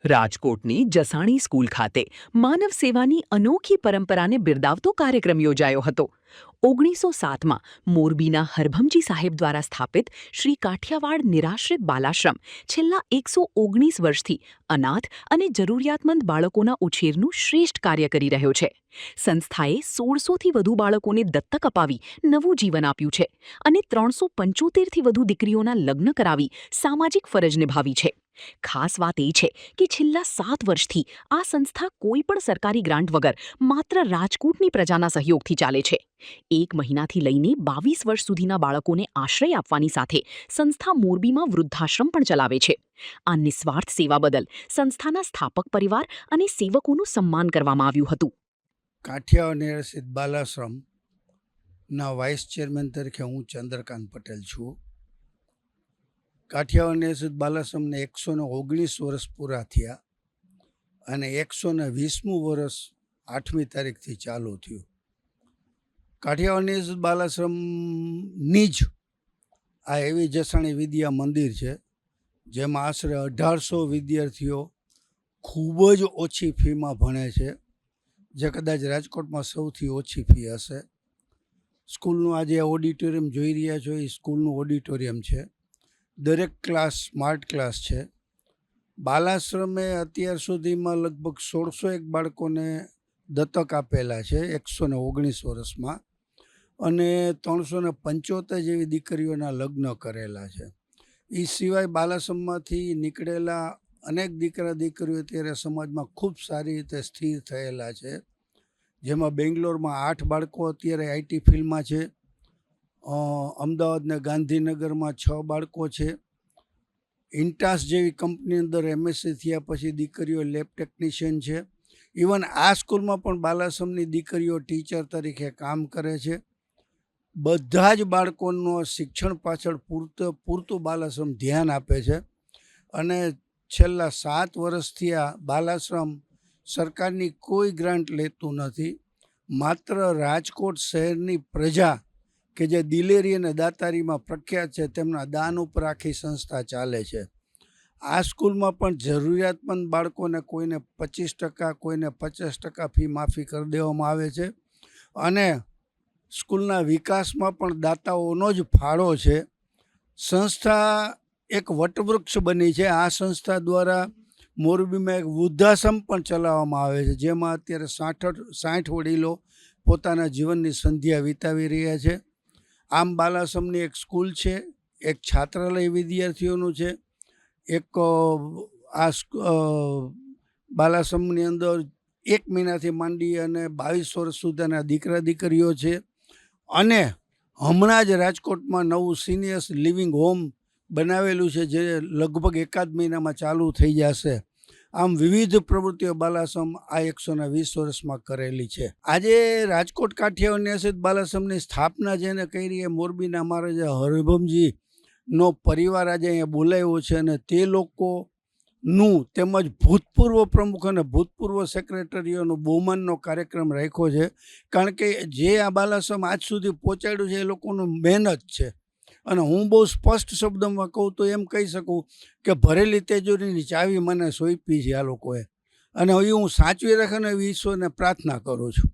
રાજકોટની જસાણી સ્કૂલ ખાતે માનવ સેવાની અનોખી પરંપરાને બિરદાવતો કાર્યક્રમ યોજાયો હતો. 1907માં મોરબીના હરભમજી સાહેબ દ્વારા સ્થાપિત શ્રી કાઠિયાવાડ નિરાશ્રિત બાલાશ્રમ છેલ્લા 119 વર્ષથી અનાથ અને જરૂરિયાતમંદ બાળકોના ઉછેરનું શ્રેષ્ઠ કાર્ય કરી રહ્યો છે. સંસ્થાએ 1600થી વધુ બાળકોને દત્તક અપાવી નવું જીવન આપ્યું છે અને 375થી વધુ દીકરીઓના લગ્ન કરાવી સામાજિક ફરજ નિભાવી છે. ખાસ વાત એ છે કે છેલ્લા 7 વર્ષથી આ સંસ્થા કોઈ પણ સરકારી ગ્રાન્ટ વગર માત્ર રાજકોટની પ્રજાના સહયોગથી ચાલે છે. 1 મહિનાથી લઈને 22 વર્ષ સુધીના બાળકોને આશ્રય આપવાની સાથે સંસ્થા મોરબીમાં વૃદ્ધાશ્રમ પણ ચલાવે છે. આ નિસ્વાર્થ સેવા બદલ સંસ્થાના સ્થાપક પરિવાર અને સેવકોનું સન્માન કરવામાં આવ્યું હતું. કાઠિયાવાડ નિરાશ્રિત બાલાશ્રમના વાઇસ ચેરમેન તરીકે હું ચંદ્રકાંત પટેલ છું. કાઠિયાવાડ નિરાશ્રિત બાલાશ્રમને 119 વર્ષ પૂરા થયા અને 120મું વર્ષ 8મી તારીખથી ચાલુ થયું. કાઠિયાવાડ નિરાશ્રિત બાલાશ્રમની જ આ એવી જસાણી વિદ્યા મંદિર છે જેમાં આશરે 1800 વિદ્યાર્થીઓ ખૂબ જ ઓછી ફીમાં ભણે છે, જે કદાચ રાજકોટમાં સૌથી ઓછી ફી હશે. સ્કૂલનું આજે ઓડિટોરિયમ જોઈ રહ્યા છો એ સ્કૂલનું ઓડિટોરિયમ છે. દરેક ક્લાસ સ્માર્ટ ક્લાસ છે. બાલાશ્રમે અત્યાર સુધીમાં લગભગ 1601 બાળકોને દત્તક આપેલા છે 119 વર્ષમાં અને 375 જેવી દીકરીઓના લગ્ન કરેલા છે. એ સિવાય બાલાશ્રમમાંથી નીકળેલા અનેક દીકરા દીકરીઓ અત્યારે સમાજમાં ખૂબ સારી રીતે સ્થિર થયેલા છે, જેમાં બેંગ્લોરમાં 8 બાળકો અત્યારે આઈટી ફિલ્ડમાં છે. અમદાવાદ ને ગાંધીનગરમાં 6 બાળકો છે. ઇન્ટાસ જેવી કંપની અંદર એમએસસી થયા પછી દીકરીઓ લેબ ટેકનિશિયન છે. ઇવન આ સ્કૂલમાં પણ બાલાશ્રમની દીકરીઓ ટીચર તરીકે કામ કરે છે. બધા જ બાળકોનો શિક્ષણ પાછળ પૂરતું બાલાશ્રમ ધ્યાન આપે છે અને છેલ્લા 7 વર્ષથી આ બાલાશ્રમ સરકારની કોઈ ગ્રાન્ટ લેતું નથી. માત્ર રાજકોટ શહેરની પ્રજા કે જે દિલેરી અને દાતારીમાં પ્રખ્યાત છે તેમના દાન ઉપર આખી સંસ્થા ચાલે છે. આ સ્કૂલમાં પણ જરૂરિયાતમંદ બાળકોને કોઈને 25%, કોઈને 50% ફી માફી કરી દેવામાં આવે છે અને સ્કૂલના વિકાસમાં પણ દાતાઓનો જ ફાળો છે. સંસ્થા એક વટવૃક્ષ બની છે. આ સંસ્થા દ્વારા મોરબીમાં એક વૃદ્ધાશ્રમ પણ ચલાવવામાં આવે છે, જેમાં અત્યારે 60 વડીલો પોતાના જીવનની સંધ્યા વિતાવી રહ્યા છે. આમ બાલાશ્રમની એક સ્કૂલ છે, એક છાત્રાલય વિદ્યાર્થીઓનું છે, એક આ બાલાશ્રમની અંદર 1 મહિનાથી માંડી અને 22 વર્ષ સુધીના દીકરા દીકરીઓ છે અને હમણાં જ રાજકોટમાં નવું સિનિયર્સ લિવિંગ હોમ બનાવેલું છે જે લગભગ 1 મહિનામાં ચાલુ થઈ જશે. આમ વિવિધ પ્રવૃત્તિઓ બાલાશ્રમ આ 120 વર્ષમાં કરેલી છે. આજે રાજકોટ કાઠિયાવાડ નિરાશ્રિત બાલાશ્રમની સ્થાપના જેને કરી એ મોરબીના અમારા જે હરભમજીનો પરિવાર આજે અહીંયા બોલાવ્યો છે અને તે લોકોનું તેમજ ભૂતપૂર્વ પ્રમુખ અને ભૂતપૂર્વ સેક્રેટરીઓનો બહુમાનનો કાર્યક્રમ રાખ્યો છે. કારણ કે જે આ બાલાશ્રમ આજ સુધી પહોંચાડ્યું છે એ લોકોનું મહેનત છે અને હું બહુ સ્પષ્ટ શબ્દમાં કહું તો એમ કહી શકું કે ભરેલી તિજોરીની ચાવી મને સોંપી છે આ લોકોએ અને એ હું સાચવી રાખે ને એવી ઈશ્વરને પ્રાર્થના કરું છું.